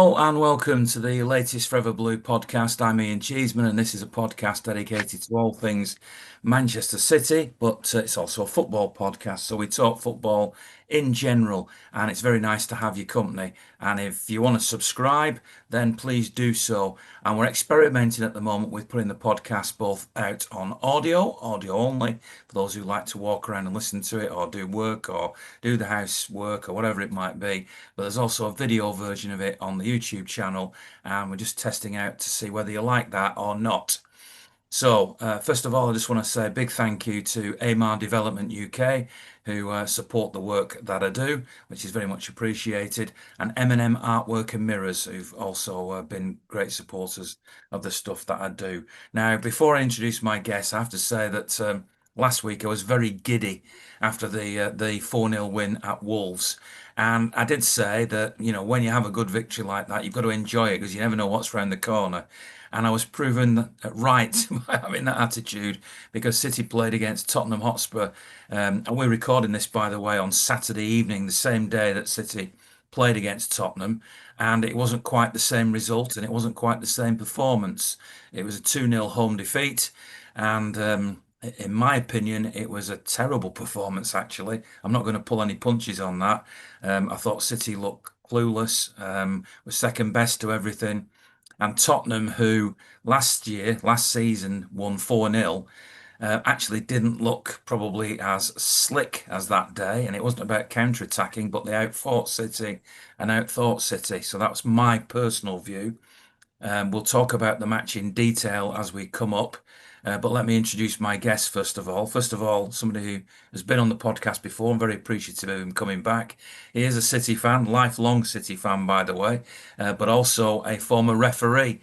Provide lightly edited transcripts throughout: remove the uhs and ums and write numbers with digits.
Hello and welcome to the latest Forever Blue podcast. I'm Ian Cheeseman, and this is a podcast dedicated to all things Manchester City, but it's also a football podcast. So we talk football in general, and it's very nice to have your company. And if you want to subscribe, then please do so. And we're experimenting at the moment with putting the podcast both out on audio only, for those who like to walk around and listen to it, or do work, or do the housework, or whatever it might be. But there's also a video version of it on the YouTube channel, and we're just testing out to see whether you like that or not. So, first of all, I just want to say a big thank you to Amar Development UK, who support the work that I do, which is very much appreciated, and M&M Artwork and Mirrors, who've also been great supporters of the stuff that I do. Now, before I introduce my guests, I have to say that last week I was very giddy after the 4-0 win at Wolves. And I did say that, when you have a good victory like that, you've got to enjoy it because you never know what's around the corner. And I was proven right by having that attitude because City played against Tottenham Hotspur. And we're recording this, by the way, on Saturday evening, the same day that City played against Tottenham. And it wasn't quite the same result and it wasn't quite the same performance. It was a 2-0 home defeat. And in my opinion, it was a terrible performance, actually. I'm not going to pull any punches on that. I thought City looked clueless, was second best to everything. And Tottenham, who last season won 4-0, actually didn't look probably as slick as that day. And it wasn't about counter-attacking, but they outfought City and outthought City. So that was my personal view. We'll talk about the match in detail as we come up. But let me introduce my guest first of all. First of all, somebody who has been on the podcast before. I'm very appreciative of him coming back. He is a City fan, lifelong City fan, by the way, but also a former referee.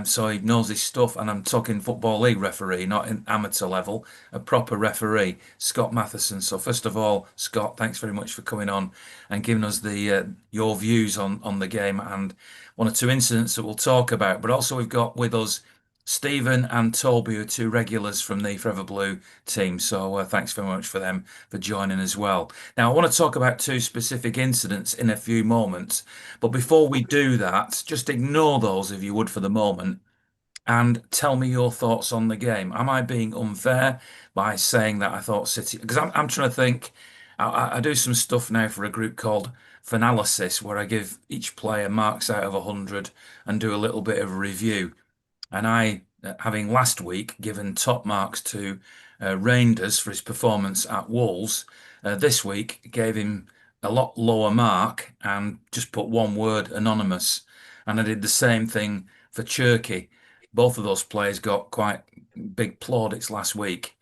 So he knows his stuff, and I'm talking Football League referee, not in amateur level, a proper referee, Scott Mathieson. So first of all, Scott, thanks very much for coming on and giving us the your views on the game and one or two incidents that we'll talk about. But also we've got with us Stephen and Toby, who are two regulars from the Forever Blue team. So thanks very much for them for joining as well. Now, I want to talk about two specific incidents in a few moments. But before we do that, just ignore those if you would for the moment and tell me your thoughts on the game. Am I being unfair by saying that I thought City? Because I'm trying to think. I do some stuff now for a group called Finalysis, where I give each player marks out of 100 and do a little bit of a review. And having last week given top marks to Reinders for his performance at Wolves, this week gave him a lot lower mark and just put one word, anonymous. And I did the same thing for Cherky. Both of those players got quite big plaudits last week.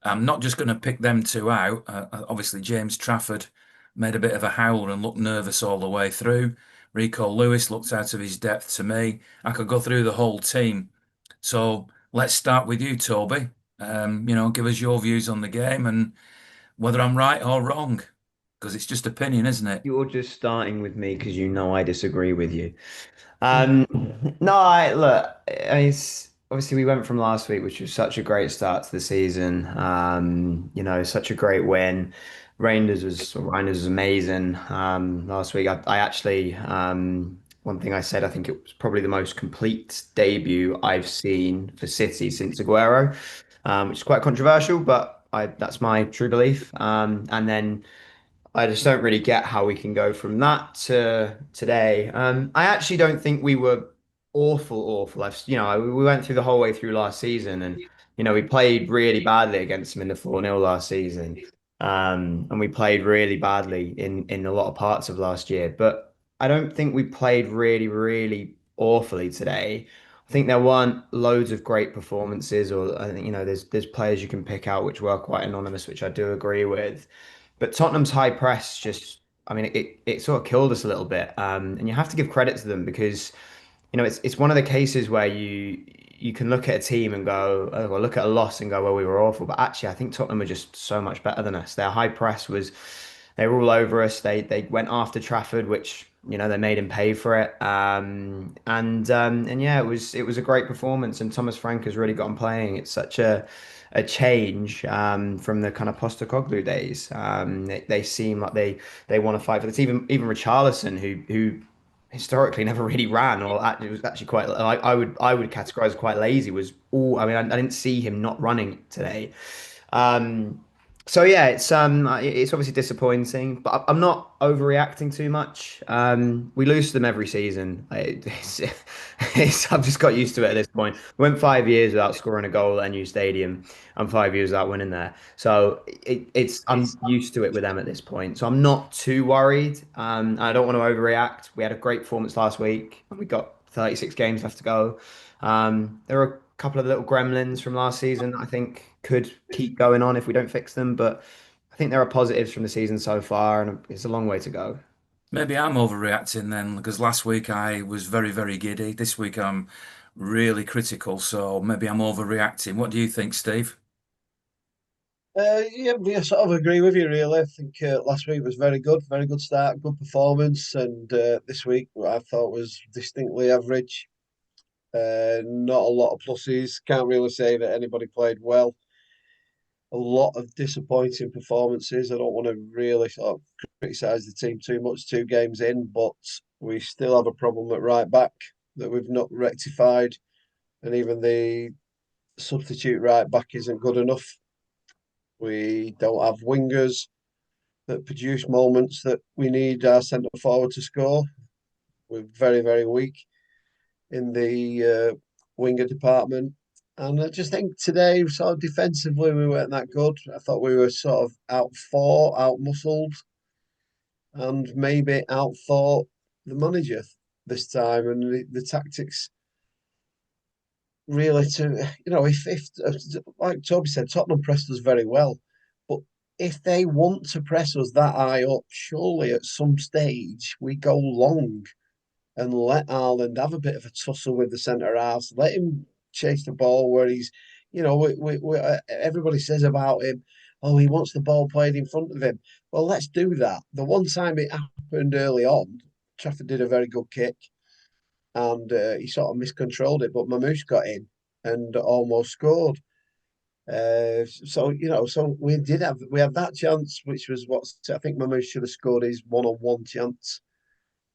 I'm not just going to pick them two out. Obviously, James Trafford made a bit of a howler and looked nervous all the way through. Rico Lewis looked out of his depth to me. I could go through the whole team. So let's start with you, Toby. Give us your views on the game and whether I'm right or wrong, because it's just opinion, isn't it? You're just starting with me because you know I disagree with you. Um, no, obviously we went from last week, which was such a great start to the season. Such a great win. Reinders was amazing. Last week, I actually one thing I said, I think it was probably the most complete debut I've seen for City since Aguero, which is quite controversial, but that's my true belief. And then. I just don't really get how we can go from that to today. I actually don't think we were awful. We went through the whole way through last season, and we played really badly against them in the 4-0 last season, and we played really badly in a lot of parts of last year. But I don't think we played really awfully today. I think there weren't loads of great performances, or I think there's players you can pick out which were quite anonymous, which I do agree with. But Tottenham's high press just, I mean, it sort of killed us a little bit. And you have to give credit to them because, it's one of the cases where you can look at a team and go, oh, well, look at a loss and go, well, we were awful. But actually, I think Tottenham were just so much better than us. Their high press was, they were all over us. They went after Trafford, which, they made him pay for it. And yeah, it was a great performance. And Thomas Frank has really gotten playing. It's such a change from the kind of Postecoglou days. They seem like they want to fight for this. Even Richarlison, who historically never really ran, or it was actually quite. I would categorize as quite lazy. Was all. I mean, I didn't see him not running today. Um, so yeah, it's obviously disappointing, but I'm not overreacting too much. We lose to them every season. I've just got used to it at this point. We went 5 years without scoring a goal at a new stadium, and 5 years without winning there. So I'm used to it with them at this point. So I'm not too worried. I don't want to overreact. We had a great performance last week, and we got 36 games left to go. There are a couple of little gremlins from last season that I think could keep going on if we don't fix them, but I think there are positives from the season so far, and it's a long way to go. Maybe I'm overreacting then, because last week I was very, very giddy. This week I'm really critical, so maybe I'm overreacting. What do you think, Steve? Yeah, I sort of agree with you, really. I think last week was very good start, good performance, and this week I thought was distinctly average. Not a lot of pluses. Can't really say that anybody played well. A lot of disappointing performances. I don't want to really sort of criticise the team too much 2 games in, but we still have a problem at right back that we've not rectified, and even the substitute right back isn't good enough. We don't have wingers that produce moments that we need our centre forward to score. We're very, very weak in the winger department. And I just think today, sort of defensively, we weren't that good. I thought we were sort of out muscled, and maybe outthought the manager this time. And the tactics really if like Toby said, Tottenham pressed us very well. But if they want to press us that high up, surely at some stage we go long and let Ireland have a bit of a tussle with the centre halves. Let him chase the ball where he's, everybody says about him, oh, he wants the ball played in front of him. Well, let's do that. The one time it happened early on, Trafford did a very good kick, and he sort of miscontrolled it, but Mamouche got in and almost scored. So we had that chance, which was what I think Mamouche should have scored his one-on-one chance.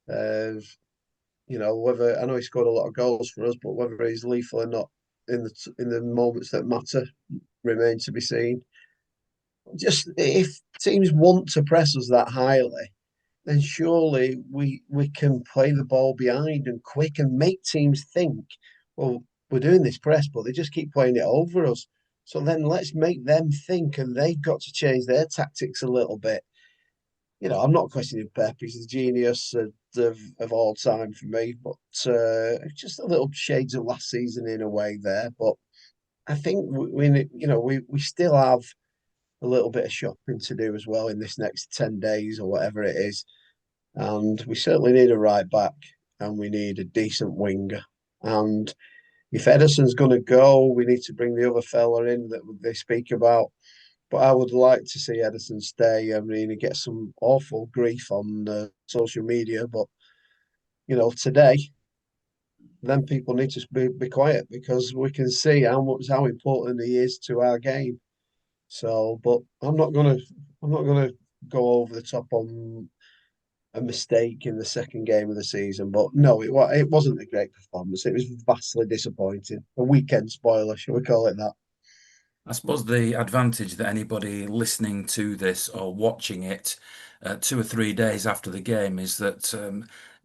Uh, whether I know he scored a lot of goals for us, but whether he's lethal or not in the moments that matter remains to be seen. Just if teams want to press us that highly, then surely we can play the ball behind and quick and make teams think, well, we're doing this press, but they just keep playing it over us. So then let's make them think, and they've got to change their tactics a little bit. I'm not questioning Pep; he's the genius of all time for me. But just a little shades of last season in a way there. But I think we still have a little bit of shopping to do as well in this next 10 days or whatever it is. And we certainly need a right back, and we need a decent winger. And if Ederson's going to go, we need to bring the other fella in that they speak about. But I would like to see Ederson stay. I mean, he gets some awful grief on social media, but today, then people need to be quiet because we can see how important he is to our game. So, but I'm not gonna go over the top on a mistake in the second game of the season. But no, it wasn't a great performance. It was vastly disappointing. A weekend spoiler, shall we call it that? I suppose the advantage that anybody listening to this or watching it 2 or 3 days after the game is that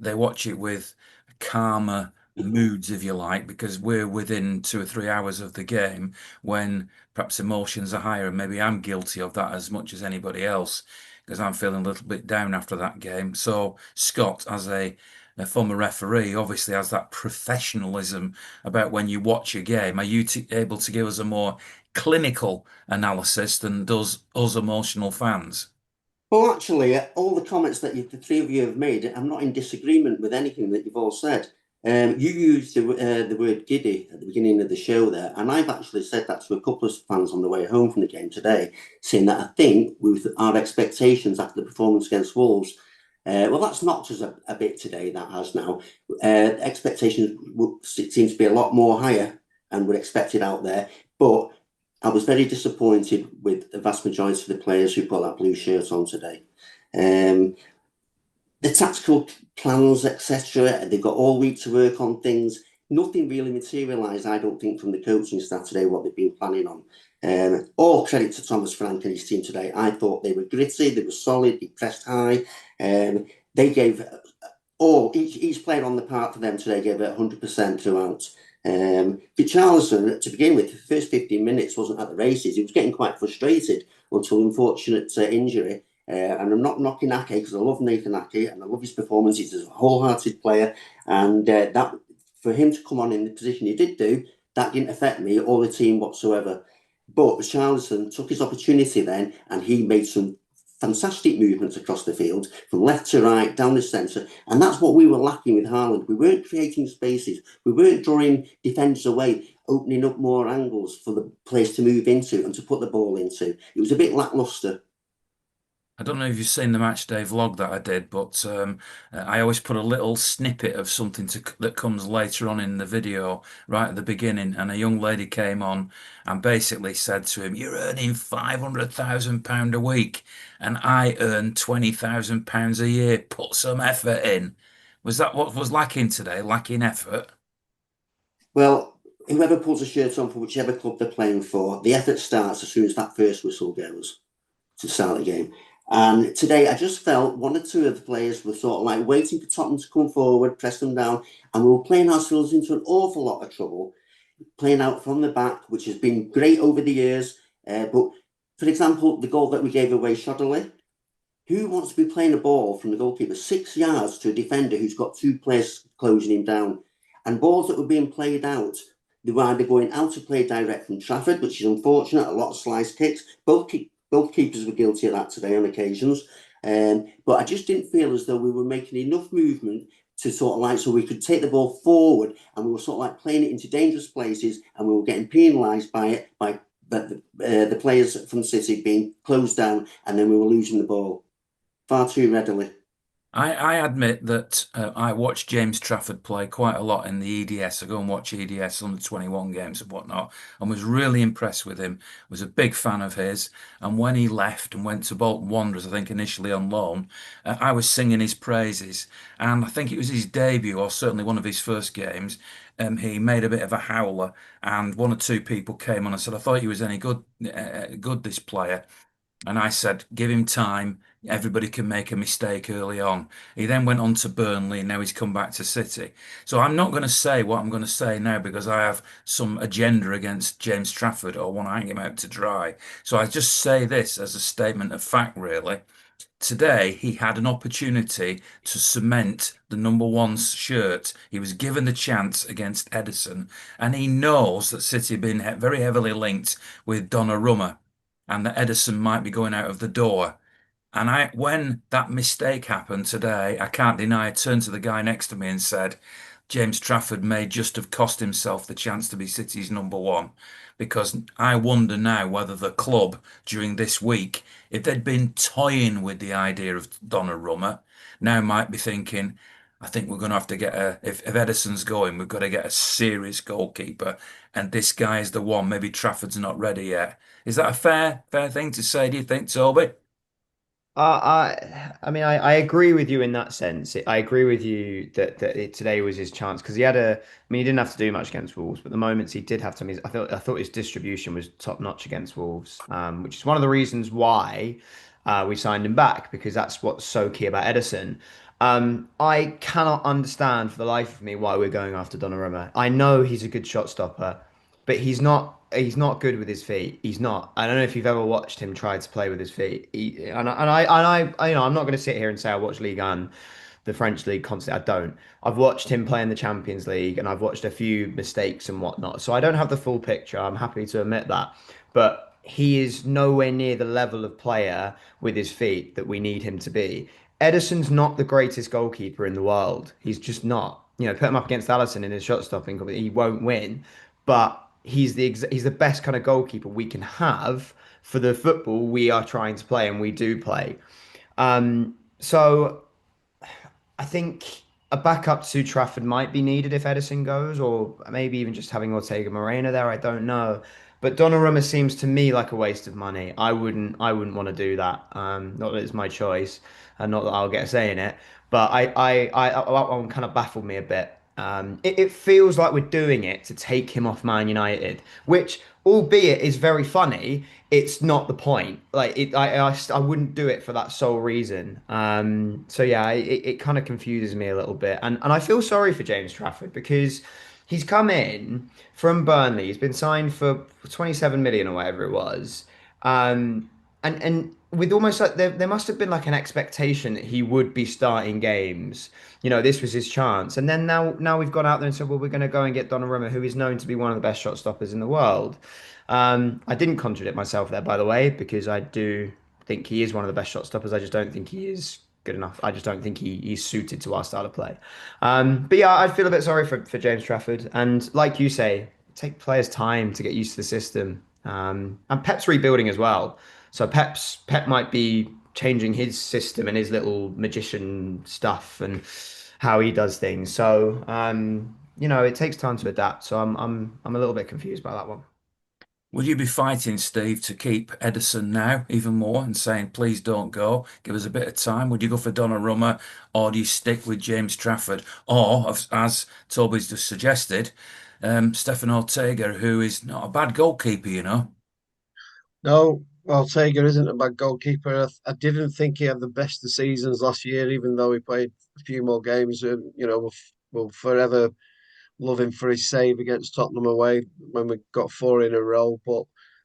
they watch it with calmer moods, if you like, because we're within 2 or 3 hours of the game when perhaps emotions are higher. And maybe I'm guilty of that as much as anybody else because I'm feeling a little bit down after that game. So, Scott, as a former referee, obviously has that professionalism about when you watch a game. Are you able to give us a more clinical analysis than does us emotional fans? Well, actually, all the comments that the three of you have made, I'm not in disagreement with anything that you've all said. You used the word giddy at the beginning of the show there, and I've actually said that to a couple of fans on the way home from the game today, saying that I think with our expectations after the performance against Wolves, well, that's knocked us a bit today, that has now. Expectations seem to be a lot more higher and were expected out there, but I was very disappointed with the vast majority of the players who put that blue shirt on today. the tactical plans, etc. They've got all week to work on things. Nothing really materialised, I don't think, from the coaching staff today, what they've been planning on. All credit to Thomas Frank and his team today. I thought they were gritty, they were solid, they pressed high. They gave each player on the park for them today gave it 100% throughout. Richarlison, to begin with, the first 15 minutes wasn't at the races. He was getting quite frustrated until unfortunate injury. And I'm not knocking Ake because I love Nathan Ake and I love his performance. He's a wholehearted player, and that for him to come on in the position he did do, that didn't affect me or the team whatsoever. But Richarlison took his opportunity then, and he made some fantastic movements across the field from left to right, down the centre, and that's what we were lacking with Haaland. We weren't creating spaces, we weren't drawing defenders away, opening up more angles for the players to move into and to put the ball into. It was a bit lacklustre. I don't know if you've seen the match day vlog that I did, but I always put a little snippet of something that comes later on in the video, right at the beginning. And a young lady came on and basically said to him, "You're earning £500,000 a week, and I earn £20,000 a year. Put some effort in." Was that what was lacking today? Lacking effort? Well, whoever pulls a shirt on for whichever club they're playing for, the effort starts as soon as that first whistle goes to start the game. And today, I just felt one or two of the players were sort of like waiting for Tottenham to come forward, press them down, and we were playing ourselves into an awful lot of trouble, playing out from the back, which has been great over the years. But for example, the goal that we gave away, Shodderly, who wants to be playing a ball from the goalkeeper 6 yards to a defender who's got two players closing him down? And balls that were being played out, they were either going out of play direct from Trafford, which is unfortunate, a lot of slice kicks. Both keepers were guilty of that today on occasions. But I just didn't feel as though we were making enough movement to sort of like, so we could take the ball forward, and we were sort of like playing it into dangerous places, and we were getting penalised by it, by the players from City being closed down, and then we were losing the ball far too readily. I admit that I watch James Trafford play quite a lot in the EDS. I go and watch EDS under 21 games and whatnot, and was really impressed with him. Was a big fan of his. And when he left and went to Bolton Wanderers, I think initially on loan, I was singing his praises. And I think it was his debut, or certainly one of his first games. He made a bit of a howler, and one or two people came on and said, "I thought he was any good, good this player." And I said, "Give him time. Everybody can make a mistake early on." He then went on to Burnley, and now he's come back to City. So I'm not going to say what I'm going to say now because I have some agenda against James Trafford or want to hang him out to dry. So I just say this as a statement of fact, really. Today, he had an opportunity to cement the number one's shirt. He was given the chance against Edison, and he knows that City have been very heavily linked with Donnarumma, and that Edison might be going out of the door. And when that mistake happened today, I can't deny I turned to the guy next to me and said, "James Trafford may just have cost himself the chance to be City's number one." Because I wonder now whether the club during this week, if they'd been toying with the idea of Donnarumma, now might be thinking, "I think we're going to have to get if Edison's going, we've got to get a serious goalkeeper. And this guy is the one. Maybe Trafford's not ready yet." Is that a fair thing to say, do you think, Toby? I mean, I agree with you in that sense. I agree with you that today was his chance because he had a. I mean, he didn't have to do much against Wolves, but the moments he did have to, I thought his distribution was top notch against Wolves, which is one of the reasons why we signed him back because that's what's so key about Edison. I cannot understand for the life of me why we're going after Donnarumma. I know he's a good shot stopper, but he's not good with his feet. He's not. I don't know if you've ever watched him try to play with his feet. I'm not going to sit here and say I watch Ligue 1, the French league constantly. I don't. I've watched him play in the Champions League and I've watched a few mistakes and whatnot. So I don't have the full picture. I'm happy to admit that. But he is nowhere near the level of player with his feet that we need him to be. Edison's not the greatest goalkeeper in the world. He's just not. Put him up against Alisson in his shot stopping, he won't win. But he's the best kind of goalkeeper we can have for the football we are trying to play and we do play. So I think a backup to Trafford might be needed if Edison goes, or maybe even just having Ortega Moreno there. I don't know. But Donnarumma seems to me like a waste of money. I wouldn't want to do that. Not that it's my choice, and not that I'll get a say in it. But that one kind of baffled me a bit. It feels like we're doing it to take him off Man United, which, albeit is very funny, it's not the point. Like I wouldn't do it for that sole reason. So yeah, it kind of confuses me a little bit, and I feel sorry for James Trafford because he's come in from Burnley. He's been signed for 27 million or whatever it was. And with almost like there must have been like an expectation that he would be starting games. This was his chance. And then now we've gone out there and said, well, we're going to go and get Donnarumma, who is known to be one of the best shot stoppers in the world. I didn't contradict myself there, by the way, because I do think he is one of the best shot stoppers. I just don't think he is good enough. I just don't think he's suited to our style of play. But yeah, I feel a bit sorry for James Trafford. And like you say, take players time to get used to the system. And Pep's rebuilding as well. So Pep might be changing his system and his little magician stuff and how he does things. So it takes time to adapt. So I'm a little bit confused by that one. Would you be fighting, Steve, to keep Edison now even more and saying, please don't go, give us a bit of time? Would you go for Donnarumma, or do you stick with James Trafford? Or, as Toby's just suggested, Stefan Ortega, who is not a bad goalkeeper? No, Ortega isn't a bad goalkeeper. I didn't think he had the best of seasons last year, even though he played a few more games. We'll forever love him for his save against Tottenham away when we got four in a row. But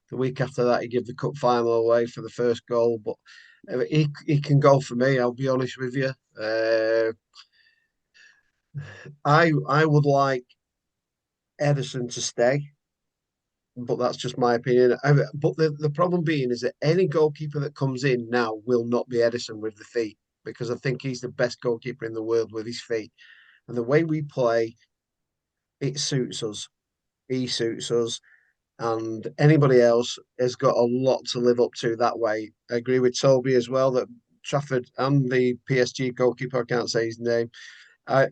the week after that, he gave the cup final away for the first goal. But he can go for me. I'll be honest with you. I would like Edison to stay, but that's just my opinion. But the problem being is that any goalkeeper that comes in now will not be Edison with the feet, because I think he's the best goalkeeper in the world with his feet. And the way we play, it suits us. He suits us. And anybody else has got a lot to live up to that way. I agree with Toby as well that Trafford and the PSG goalkeeper, I can't say his name. I,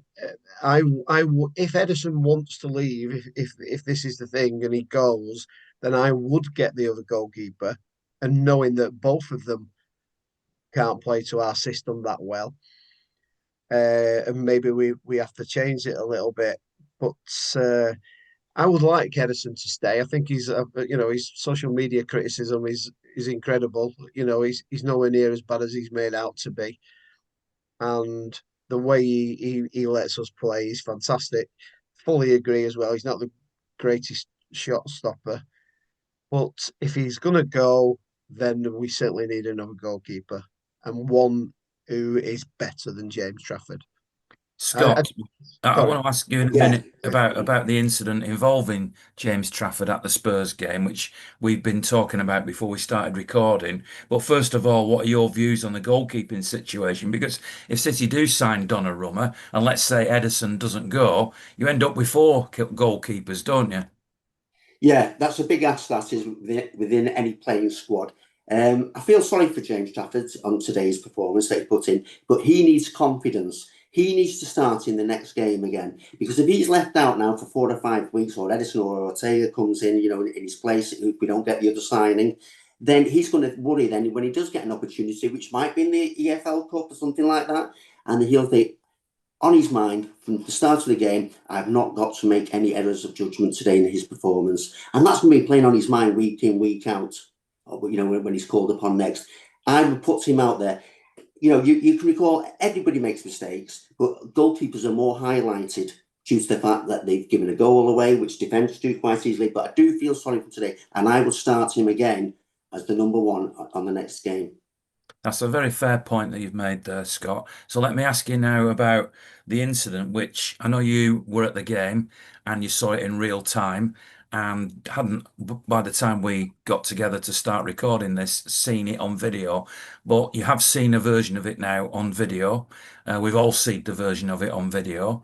if Edison wants to leave, if this is the thing and he goes, then I would get the other goalkeeper, and knowing that both of them can't play to our system that well, and maybe we have to change it a little bit. But I would like Edison to stay. I think his social media criticism is incredible. He's nowhere near as bad as he's made out to be, and the way he lets us play is fantastic. Fully agree as well. He's not the greatest shot stopper, but if he's gonna go, then we certainly need another goalkeeper, and one who is better than James Trafford. I, Scott, I sorry. want to ask you in a Yeah. minute about the incident involving James Trafford at the Spurs game, which we've been talking about before we started recording. But first of all, what are your views on the goalkeeping situation? Because if City do sign Donnarumma, and let's say Edison doesn't go, you end up with four goalkeepers, don't you? Yeah, that's a big ask, that is, within any playing squad. I feel sorry for James Trafford on today's performance that he put in, but he needs confidence. He needs to start in the next game again, because if he's left out now for 4 or 5 weeks, or Edison or Ortega comes in, in his place, if we don't get the other signing, then he's going to worry then when he does get an opportunity, which might be in the EFL Cup or something like that, and he'll think, on his mind from the start of the game, I've not got to make any errors of judgment today in his performance. And that's going to be playing on his mind week in, week out, when he's called upon next. I would put him out there. You can recall everybody makes mistakes, but goalkeepers are more highlighted due to the fact that they've given a goal away, which defenders do quite easily. But I do feel sorry for today, and I would start him again as the number one on the next game. That's a very fair point that you've made there, Scott. So let me ask you now about the incident, which I know you were at the game and you saw it in real time and hadn't, by the time we got together to start recording this, seen it on video. But you have seen a version of it now on video. We've all seen the version of it on video.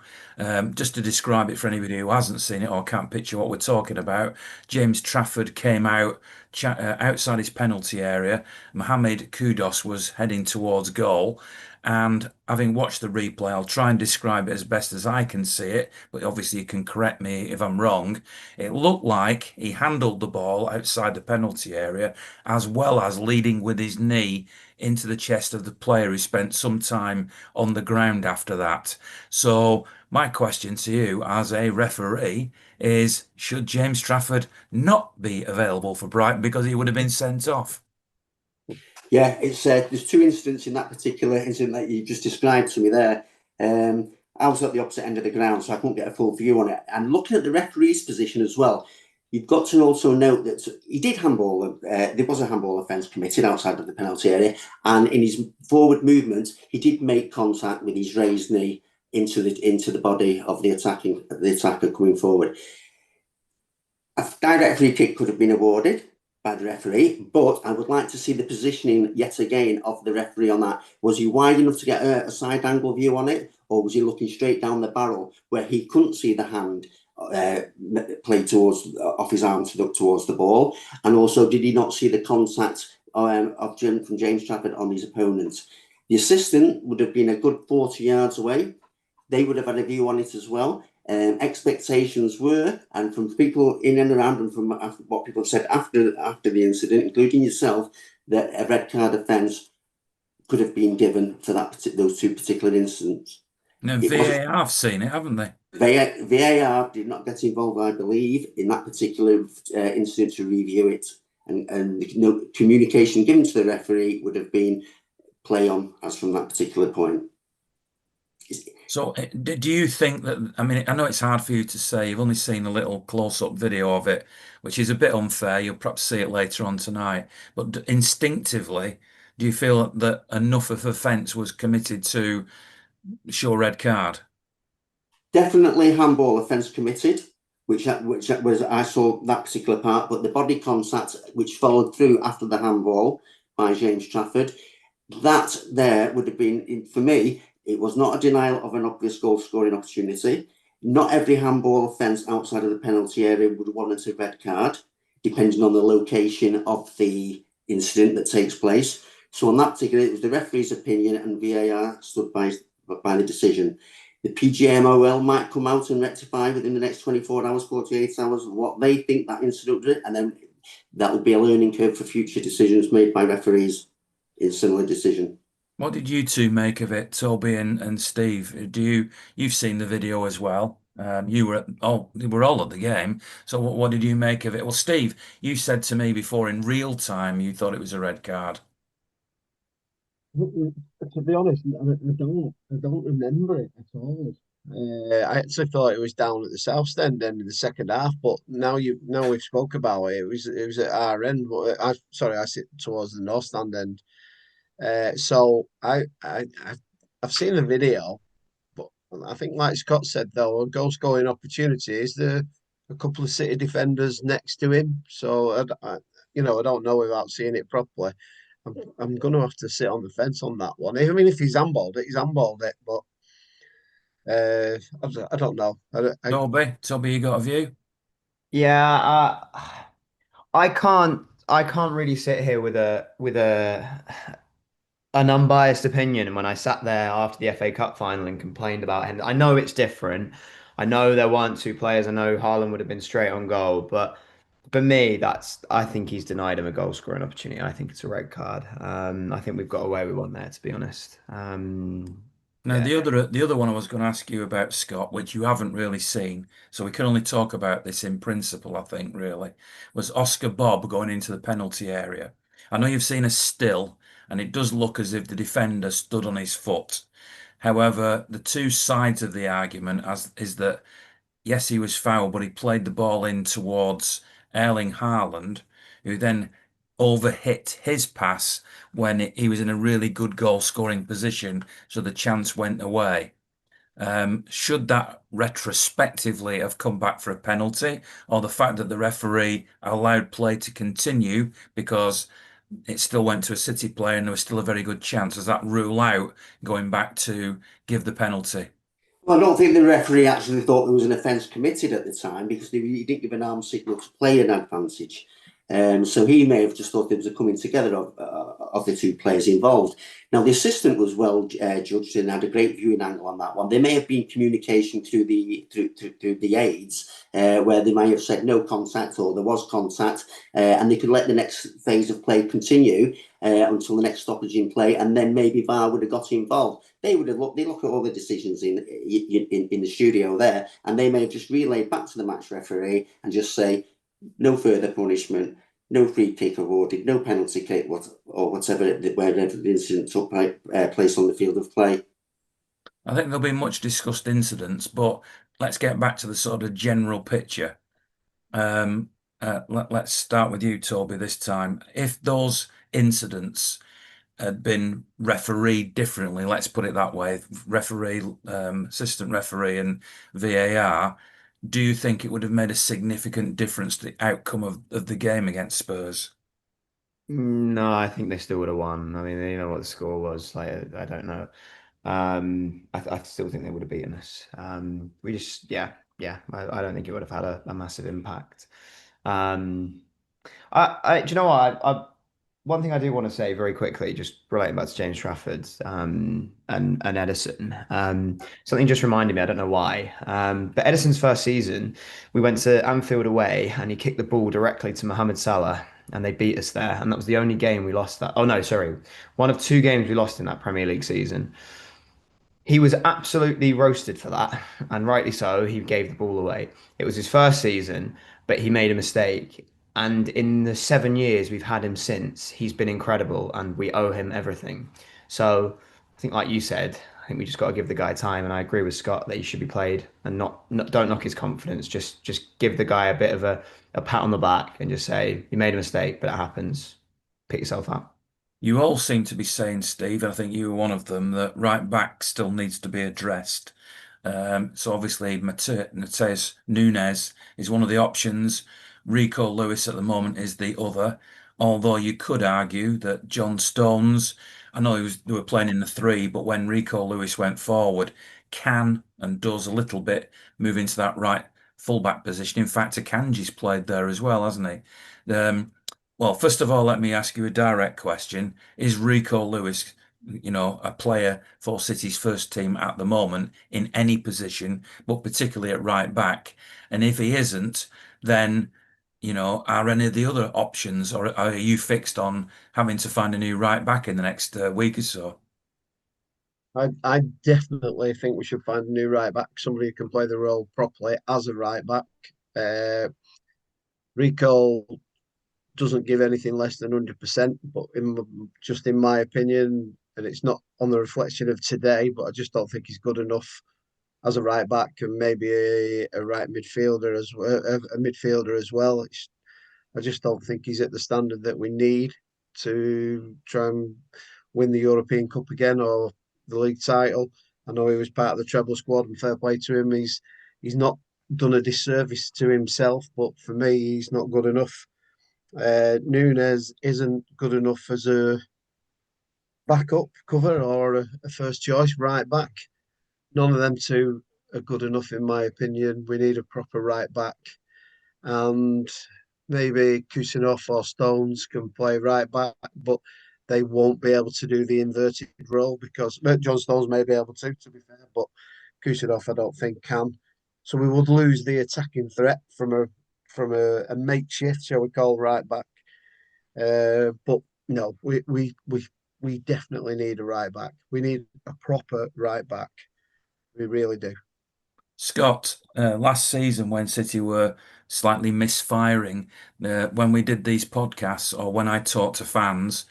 Just to describe it for anybody who hasn't seen it or can't picture what we're talking about, James Trafford came out outside his penalty area. Mohamed Kudus was heading towards goal, And having watched the replay, I'll try and describe it as best as I can see it, but obviously you can correct me if I'm wrong. It looked like he handled the ball outside the penalty area, as well as leading with his knee into the chest of the player who spent some time on the ground after that. So my question to you as a referee is, should James Trafford not be available for Brighton because he would have been sent off? Yeah, it's there's two incidents in that particular incident that you just described to me there. I was at the opposite end of the ground, so I couldn't get a full view on it. And looking at the referee's position as well, you've got to also note that he did handball. There was a handball offence committed outside of the penalty area, and in his forward movement, he did make contact with his raised knee into the body of the attacker coming forward. A direct free kick could have been awarded by the referee, but I would like to see the positioning yet again of the referee on that. Was he wide enough to get a side angle view on it, or was he looking straight down the barrel where he couldn't see the hand played towards off his arm to look towards the ball? And also, did he not see the contact from James Trafford on his opponent? The assistant would have been a good 40 yards away. They would have had a view on it as well. Expectations were, and from people in and around, and from what people have said after the incident, including yourself, that a red card offence could have been given for those two particular incidents. Now, VAR have seen it, haven't they? VAR did not get involved, I believe, in that particular incident to review it, and the communication given to the referee would have been play on as from that particular point. So, do you think that, I mean, I know it's hard for you to say, you've only seen a little close-up video of it, which is a bit unfair. You'll perhaps see it later on tonight. But instinctively, do you feel that enough of offence was committed to show a red card? Definitely handball offence committed, which was, I saw that particular part, but the body contact which followed through after the handball by James Trafford, that there would have been, for me, it was not a denial of an obvious goal scoring opportunity. Not every handball offence outside of the penalty area would warrant a red card, depending on the location of the incident that takes place. So on that particular, it was the referee's opinion, and VAR stood by the decision. The PGMOL might come out and rectify within the next 24 hours, 48 hours, what they think that incident did, and then that will be a learning curve for future decisions made by referees in similar decision. What did you two make of it, Toby and Steve? You've seen the video as well? You were all at the game. So what did you make of it? Well, Steve, you said to me before in real time you thought it was a red card. To be honest, I don't remember it at all. I actually thought it was down at the South Stand then in the second half, but now we've spoke about it. It was at our end, but I sit towards the North Stand end. So I've seen the video, but I think like Scott said though, a goal scoring opportunity is a couple of City defenders next to him. So I don't know without seeing it properly. I'm going to have to sit on the fence on that one. I mean, if he's handballed it, he's handballed it. But I don't know. Toby, you got a view? Yeah, I can't really sit here with an unbiased opinion. And when I sat there after the FA Cup final and complained about him, I know it's different. I know there weren't two players. I know Haaland would have been straight on goal, but for me, I think he's denied him a goal scoring opportunity. I think it's a red card. I think we've got away with one there, to be honest. Now, Yeah. the other one I was going to ask you about, Scott, which you haven't really seen, so we can only talk about this in principle, I think, really, was Oscar Bob going into the penalty area. I know you've seen a still, and it does look as if the defender stood on his foot. However, the two sides of the argument is that yes, he was foul, but he played the ball in towards Erling Haaland, who then overhit his pass when he was in a really good goal scoring position, so the chance went away. Should that retrospectively have come back for a penalty, or the fact that the referee allowed play to continue because it still went to a City player and there was still a very good chance, does that rule out going back to give the penalty? Well, I don't think the referee actually thought there was an offence committed at the time, because he didn't give an arm signal to play an advantage. So he may have just thought there was a coming together of the two players involved. Now, the assistant was well judged and had a great viewing angle on that one. There may have been communication through the aides where they may have said no contact or there was contact, and they could let the next phase of play continue until the next stoppage in play, and then maybe VAR would have got involved. They would have looked. They look at all the decisions in the studio there, and they may have just relayed back to the match referee and just say no further punishment, no free kick awarded, no penalty kick, or whatever, wherever the incident took place on the field of play. I think there'll be much discussed incidents, but let's get back to the sort of general picture. Let's start with you, Toby, this time. If those incidents had been refereed differently, let's put it that way, referee, assistant referee and VAR, do you think it would have made a significant difference to the outcome of the game against Spurs? No, I think they still would have won. I mean, you know what the score was. Like, I don't know. I still think they would have beaten us. We just, yeah. I don't think it would have had a massive impact. Um, do you know what? One thing I do want to say very quickly, just relating back to James Trafford, and Edison. Something just reminded me. I don't know why. But Edison's first season, we went to Anfield away, and he kicked the ball directly to Mohamed Salah, and they beat us there. And that was the only game we lost that. Oh no, sorry, one of two games we lost in that Premier League season. He was absolutely roasted for that, and rightly so. He gave the ball away. It was his first season, but he made a mistake. And in the 7 years we've had him since, he's been incredible, and we owe him everything. So I think, like you said, I think we just got to give the guy time. And I agree with Scott that he should be played, and not don't knock his confidence. Just give the guy a bit of a pat on the back and just say you made a mistake, but it happens. Pick yourself up. You all seem to be saying, Steve, and I think you were one of them, that right back still needs to be addressed. So obviously, Mateus Nunes is one of the options. Rico Lewis at the moment is the other. Although you could argue that John Stones, I know they were playing in the three, but when Rico Lewis went forward, can and does a little bit move into that right fullback position. In fact, Akanji's played there as well, hasn't he? Well, first of all, let me ask you a direct question. Is Rico Lewis, a player for City's first team at the moment in any position, but particularly at right back? And if he isn't, then, are any of the other options, or are you fixed on having to find a new right back in the next week or so? I definitely think we should find a new right back, somebody who can play the role properly as a right back. Uh, Rico doesn't give anything less than 100%, but just in my opinion, and it's not on the reflection of today, but I just don't think he's good enough as a right back, and maybe a right midfielder as well, a midfielder as well. I just don't think he's at the standard that we need to try and win the European Cup again or the league title. I know he was part of the treble squad, and fair play to him. He's not done a disservice to himself, but for me, he's not good enough. Nunes isn't good enough as a backup cover or a first choice right back. None of them two are good enough, in my opinion. We need a proper right back, and maybe Kusinov or Stones can play right back, but they won't be able to do the inverted role because John Stones may be able to be fair, but Kusinov I don't think can. So we would lose the attacking threat from a makeshift, shall we call, right back. But no, we definitely need a right back. We need a proper right back. We really do. Scott, last season when City were slightly misfiring, when we did these podcasts or when I talked to fans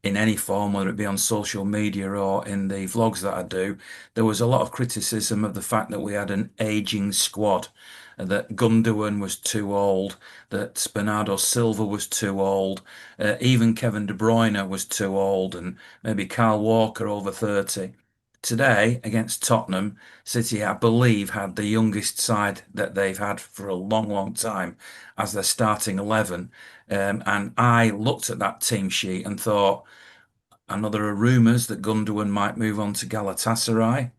in any form, whether it be on social media or in the vlogs that I do, there was a lot of criticism of the fact that we had an aging squad, that Gundogan was too old, that Bernardo Silva was too old, even Kevin De Bruyne was too old, and maybe Kyle Walker over 30. Today, against Tottenham, City, I believe, had the youngest side that they've had for a long, long time as their starting 11. And I looked at that team sheet and thought, I know there are rumours that Gundogan might move on to Galatasaray.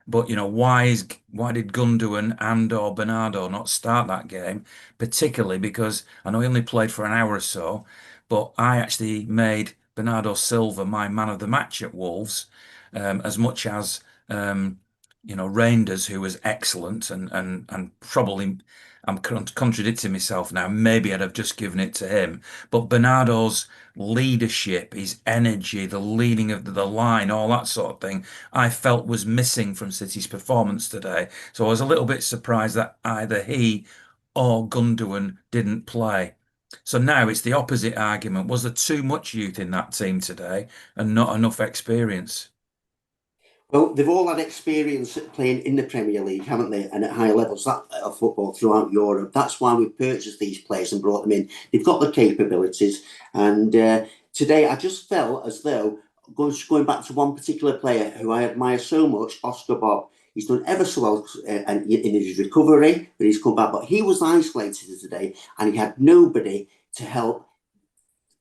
But why did Gundogan and or Bernardo not start that game? Particularly because I know he only played for an hour or so, but I actually made Bernardo Silva my man of the match at Wolves, as much as Reinders, who was excellent, and probably I'm contradicting myself now. Maybe I'd have just given it to him, but Bernardo's leadership, his energy, the leading of the line, all that sort of thing, I felt was missing from City's performance today. So I was a little bit surprised that either he or Gundogan didn't play. So now it's the opposite argument. Was there too much youth in that team today and not enough experience? Well, they've all had experience playing in the Premier League, haven't they? And at higher levels of football throughout Europe. That's why we've purchased these players and brought them in. They've got the capabilities. And today I just felt as though, going back to one particular player who I admire so much, Oscar Bob, he's done ever so well and in his recovery, but he's come back. But he was isolated today and he had nobody to help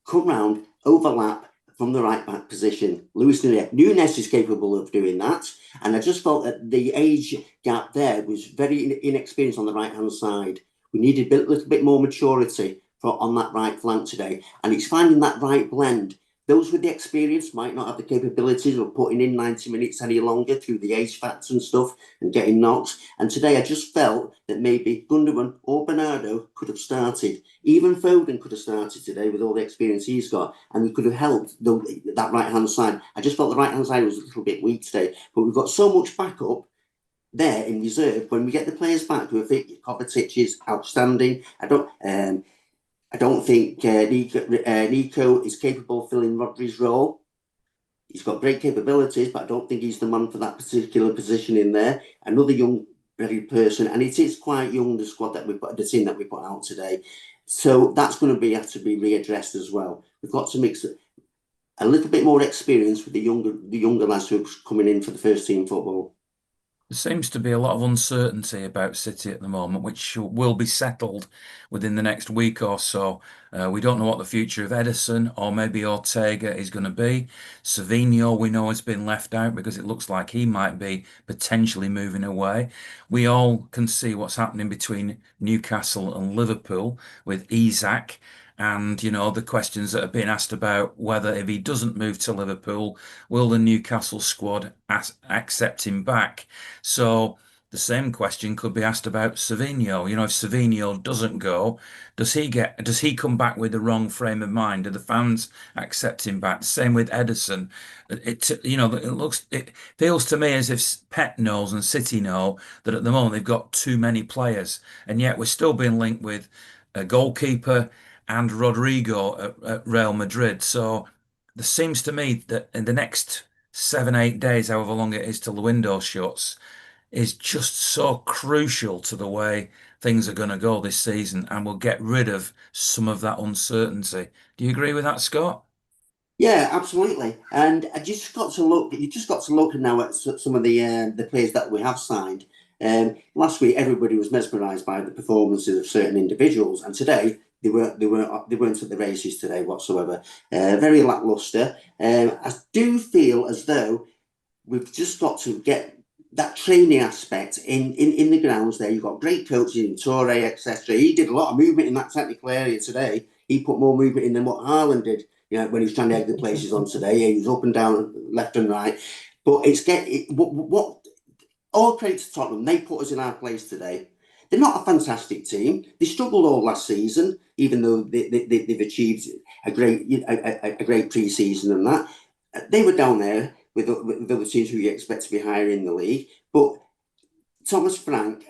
come round, overlap from the right back position. Nunes is capable of doing that. And I just felt that the age gap there was very inexperienced on the right hand side. We needed a little bit more maturity on that right flank today. And it's finding that right blend. Those with the experience might not have the capabilities of putting in 90 minutes any longer through the age factor and stuff and getting knocks. And today I just felt that maybe Gundogan or Bernardo could have started. Even Foden could have started today with all the experience he's got, and we could have helped that right-hand side. I just felt the right-hand side was a little bit weak today, but we've got so much backup there in reserve. When we get the players back who I think Kovacic is outstanding. I don't think Nico is capable of filling Rodri's role. He's got great capabilities, but I don't think he's the man for that particular position in there. Another young, very person, and it is quite young, the squad that the team that we put out today. So that's going to have to be readdressed as well. We've got to mix a little bit more experience with the younger lads who are coming in for the first team football. There seems to be a lot of uncertainty about City at the moment, which will be settled within the next week or so. We don't know what the future of Edison or maybe Ortega is going to be. Savinho, we know, has been left out because it looks like he might be potentially moving away. We all can see what's happening between Newcastle and Liverpool with Isak. And, the questions that have been asked about whether if he doesn't move to Liverpool, will the Newcastle squad accept him back? So the same question could be asked about Savinho. If Savinho doesn't go, does he come back with the wrong frame of mind? Do the fans accept him back? Same with Edison. It feels to me as if Pep knows and City know that at the moment they've got too many players, and yet we're still being linked with a goalkeeper and Rodrigo at Real Madrid. So there seems to me that in the next 7, 8 days, however long it is till the window shuts, is just so crucial to the way things are going to go this season and will get rid of some of that uncertainty. Do you agree with that, Scott? Yeah, absolutely. And you just got to look now at some of the players that we have signed. Last week, everybody was mesmerised by the performances of certain individuals, and today they weren't at the races today whatsoever. Very lacklustre. I do feel as though we've just got to get that training aspect in the grounds there. You've got great coaches in Torre, etc. He did a lot of movement in that technical area today. He put more movement in than what Haaland did. When he was trying to egg the places on today, he was up and down, left and right. But what all credit to Tottenham, they put us in our place today. They're not a fantastic team. They struggled all last season, even though they've achieved a great pre-season and that. They were down there with other teams who you expect to be higher in the league. But Thomas Frank,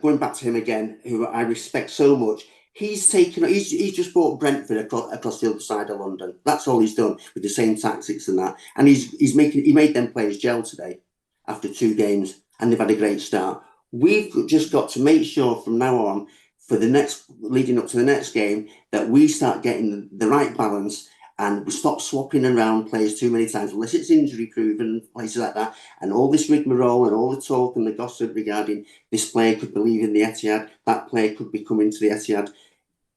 going back to him again, who I respect so much, he's just brought Brentford across the other side of London. That's all he's done with the same tactics and that. And he made them players gel today after 2 games, and they've had a great start. We've just got to make sure from now on, leading up to the next game, that we start getting the right balance and we stop swapping around players too many times, unless it's injury proven, places like that. And all this rigmarole and all the talk and the gossip regarding this player could be leaving the Etihad, that player could be coming to the Etihad.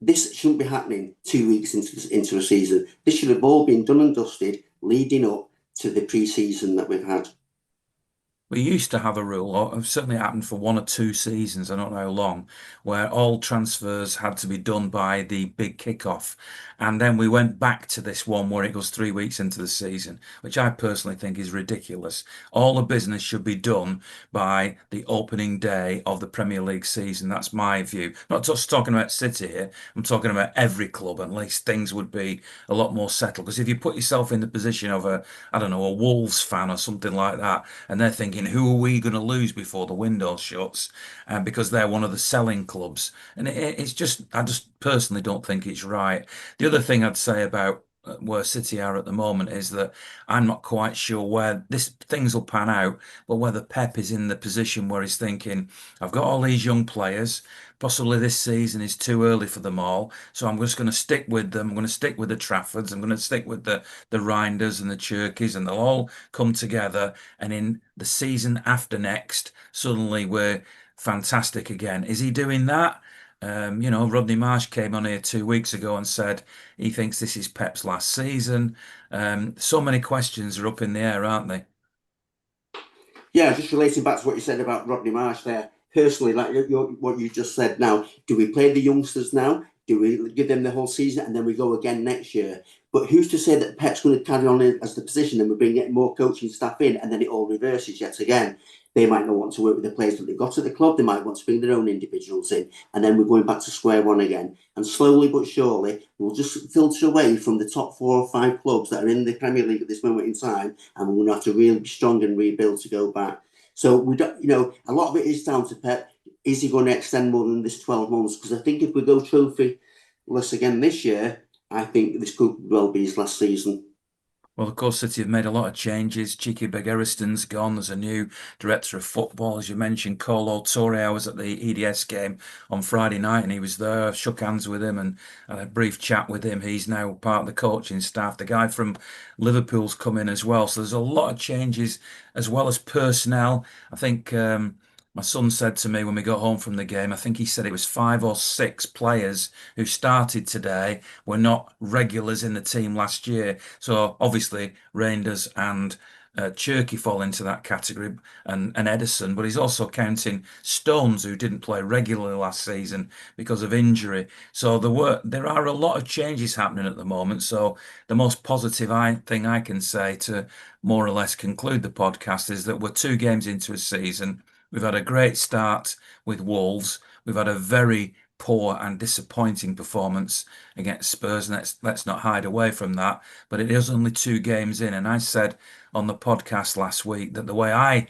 This shouldn't be happening 2 weeks into a season. This should have all been done and dusted leading up to the pre-season that we've had. We used to have a rule, or it certainly happened for 1 or 2 seasons, I don't know how long, where all transfers had to be done by the big kickoff. And then we went back to this one where it goes 3 weeks into the season, which I personally think is ridiculous. All the business should be done by the opening day of the Premier League season. That's my view. Not just talking about City here, I'm talking about every club. At least things would be a lot more settled. Because if you put yourself in the position of I don't know, a Wolves fan or something like that, and they're thinking, who are we going to lose before the window shuts? Because they're one of the selling clubs. And it's just, I just personally don't think it's right. The other thing I'd say about where City are at the moment is that I'm not quite sure where this things will pan out, but whether Pep is in the position where he's thinking, I've got all these young players. Possibly this season is too early for them all, so I'm just going to stick with them. I'm going to stick with the Traffords. I'm going to stick with the Reinders and the Cherkis, and they'll all come together. And in the season after next, suddenly we're fantastic again. Is he doing that? Rodney Marsh came on here 2 weeks ago and said he thinks this is Pep's last season. So many questions are up in the air, aren't they? Yeah, just relating back to what you said about Rodney Marsh there. Personally, like what you just said now, do we play the youngsters now? Do we give them the whole season and then we go again next year? But who's to say that Pep's going to carry on as the position and we bring more coaching staff in and then it all reverses yet again? They might not want to work with the players that they've got at the club. They might want to bring their own individuals in. And then we're going back to square one again. And slowly but surely, we'll just filter away from the top 4 or 5 clubs that are in the Premier League at this moment in time. And we're going to have to really be strong and rebuild to go back. So we don't, a lot of it is down to Pep. Is he going to extend more than this 12 months? Because I think if we go trophyless again this year, I think this could well be his last season. Well, of course, City have made a lot of changes. Cheeky Begiriston's gone. There's a new director of football, as you mentioned, Colo Torre. I was at the EDS game on Friday night and he was there. Shook hands with him and had a brief chat with him. He's now part of the coaching staff. The guy from Liverpool's come in as well. So there's a lot of changes as well as personnel. I think my son said to me when we got home from the game, I think he said it was 5 or 6 players who started today were not regulars in the team last year. So obviously Reinders and Cherky fall into that category and Edison, but he's also counting Stones who didn't play regularly last season because of injury. So there are a lot of changes happening at the moment. So the most positive thing I can say to more or less conclude the podcast is that we're 2 games into a season. We've had a great start with Wolves. We've had a very poor and disappointing performance against Spurs. And let's not hide away from that. But it is only 2 games in. And I said on the podcast last week that the way I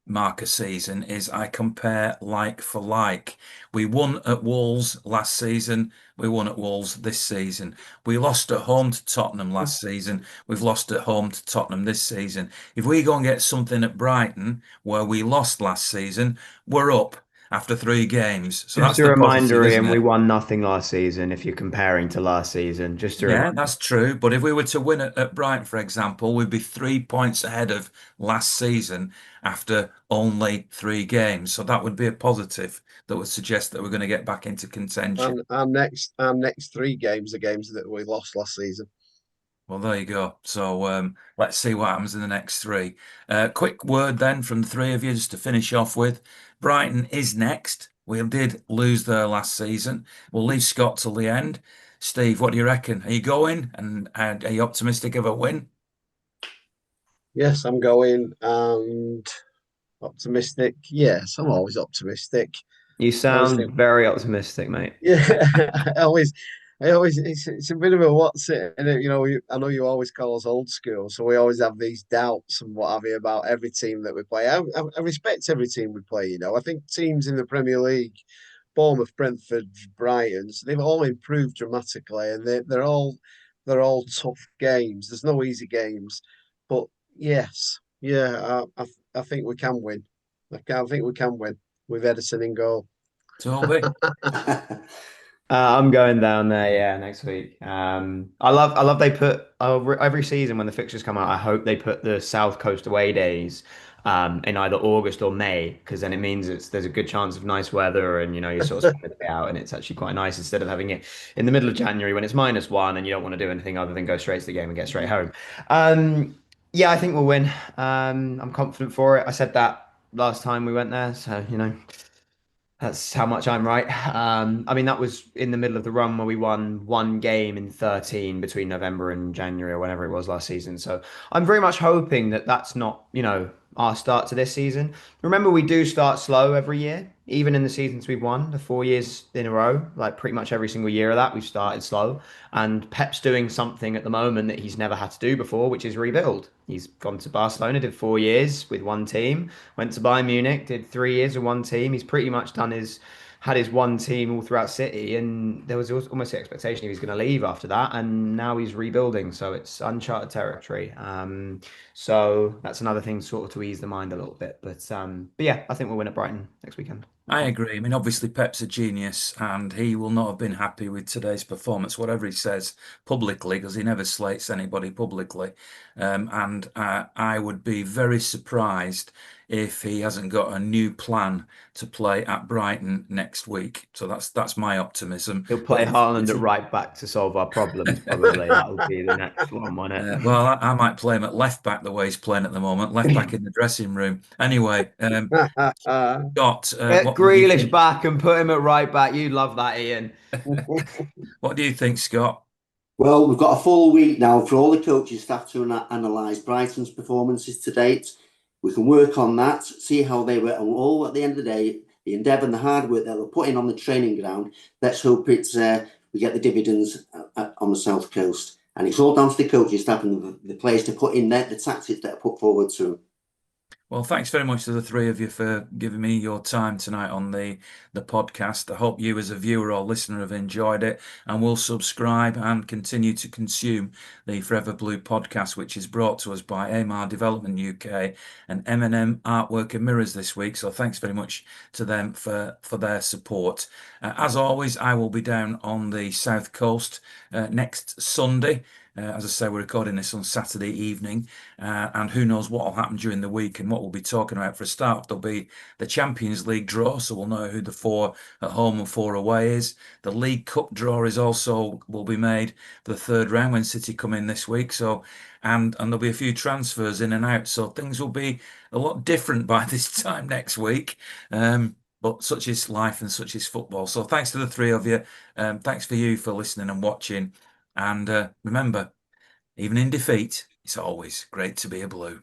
mark a season is I compare like for like. We won at Wolves last season. We won at Wolves this season. We lost at home to Tottenham last season. We've lost at home to Tottenham this season. If we go and get something at Brighton where we lost last season, we're up after 3 games. So Just that's a the positive, reminder, isn't Ian, we it? won nothing last season if you're comparing to last season. Just a Yeah, reminder. that's true. But if we were to win at Brighton, for example, we'd be 3 points ahead of last season after only 3 games. So that would be a positive that would suggest that we're going to get back into contention. And our next 3 games are games that we lost last season. Well, there you go. So let's see what happens in the next 3. Quick word then from the 3 of you just to finish off with. Brighton is next. We did lose there last season. We'll leave Scott till the end. Steve, what do you reckon? Are you going? And are you optimistic of a win? Yes, I'm going and optimistic. Yes, I'm always optimistic. You I always think, sound very optimistic, mate. yeah, it's a bit of a what's it, and I know you always call us old school, so we always have these doubts and what have you about every team that we play. I respect every team we play. I think teams in the Premier League, Bournemouth, Brentford, Brighton, so they've all improved dramatically, and they're all tough games. There's no easy games, but yes, yeah, I think we can win. I think we can win with Edison in goal. Toby? I'm going down there, yeah, next week. I love they put every season when the fixtures come out. I hope they put the South Coast away days in either August or May, because then it means there's a good chance of nice weather, and you sort of spend the day out, and it's actually quite nice instead of having it in the middle of January when it's -1 and you don't want to do anything other than go straight to the game and get straight home. Yeah, I think we'll win. I'm confident for it. I said that last time we went there. So, that's how much I'm right. I mean, that was in the middle of the run where we won one game in 13 between November and January or whenever it was last season. So I'm very much hoping that that's not, our start to this season. Remember, we do start slow every year, even in the seasons we've won, the 4 years in a row, like pretty much every single year of that, we've started slow. And Pep's doing something at the moment that he's never had to do before, which is rebuild. He's gone to Barcelona, did 4 years with one team, went to Bayern Munich, did 3 years with one team. He's pretty much had his one team all throughout City, and there was almost the expectation he was going to leave after that, and now he's rebuilding, so it's uncharted territory. So that's another thing sort of to ease the mind a little bit. But yeah, I think we'll win at Brighton next weekend. I agree. I mean, obviously, Pep's a genius, and he will not have been happy with today's performance, whatever he says publicly, because he never slates anybody publicly. And I would be very surprised if he hasn't got a new plan to play at Brighton next week. So that's my optimism. He'll play Haaland at right back to solve our problems, probably. That'll be the next one, won't it? Well, I might play him at left back the way he's playing at the moment, left back in the dressing room. Anyway, Scott, Get what do you Grealish think? back and put him at right back. You'd love that, Ian. What do you think, Scott? Well, we've got a full week now for all the coaching staff to analyse Brighton's performances to date. We can work on that, see how they were, and all at the end of the day, the endeavour and the hard work that they're putting on the training ground. Let's hope we get the dividends on the South Coast. And it's all down to the coaching staff and the players to put in the tactics that are put forward to them. Well, thanks very much to the three of you for giving me your time tonight on the podcast. I hope you as a viewer or listener have enjoyed it and will subscribe and continue to consume the Forever Blue podcast, which is brought to us by AMR Development UK and M&M Artwork and Mirrors this week. So thanks very much to them for their support. As always, I will be down on the South Coast next Sunday. As I say, we're recording this on Saturday evening, and who knows what will happen during the week and what we'll be talking about. For a start, there'll be the Champions League draw, so we'll know who the 4 at home and 4 away is. The League Cup draw will be made for the third round when City come in this week. So, and there'll be a few transfers in and out, so things will be a lot different by this time next week. But such is life and such is football. So thanks to the three of you. Thanks for you for listening and watching. And remember, even in defeat, it's always great to be a Blue.